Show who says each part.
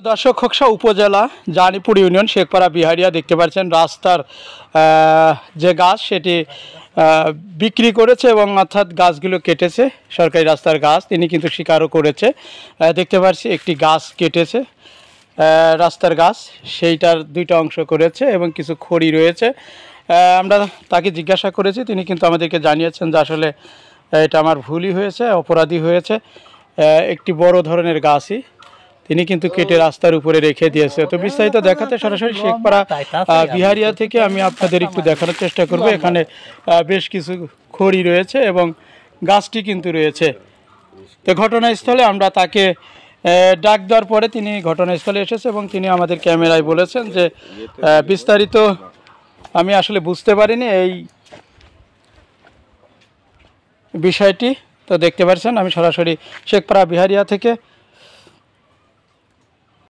Speaker 1: দর্শক, খোকসা উপজেলা জানিপুর ইউনিয়ন শেখপাড়া বিহারিয়া দেখতে পাচ্ছেন রাস্তার যে গাছ সেটি বিক্রি করেছে এবং অর্থাৎ গাছগুলো কেটেছে। সরকারি রাস্তার গাছ তিনি কিন্তু স্বীকারও করেছে। দেখতে পাচ্ছি একটি গাছ কেটেছে, রাস্তার গাছ, সেইটার দুইটা অংশ করেছে এবং কিছু খড়ি রয়েছে। আমরা তাকে জিজ্ঞাসা করেছি, তিনি কিন্তু আমাদেরকে জানিয়েছেন যে আসলে এটা আমার ভুলই হয়েছে, অপরাধী হয়েছে। একটি বড় ধরনের গাছই তিনি কিন্তু কেটে রাস্তার উপরে রেখে দিয়েছে। তো বিস্তারিত দেখাতে সরাসরি শেখপাড়া বিহারিয়া থেকে আমি আপনাদের একটু দেখানোর চেষ্টা করব। এখানে বেশ কিছু খড়ি রয়েছে এবং গাছটি কিন্তু রয়েছে। তো ঘটনাস্থলে আমরা তাকে ডাক দেওয়ার পরে তিনি ঘটনাস্থলে এসেছে এবং তিনি আমাদের ক্যামেরায় বলেছেন যে বিস্তারিত আমি আসলে বুঝতে পারিনি এই বিষয়টি। তো দেখতে পাচ্ছেন আমি সরাসরি শেখপাড়া বিহারিয়া থেকে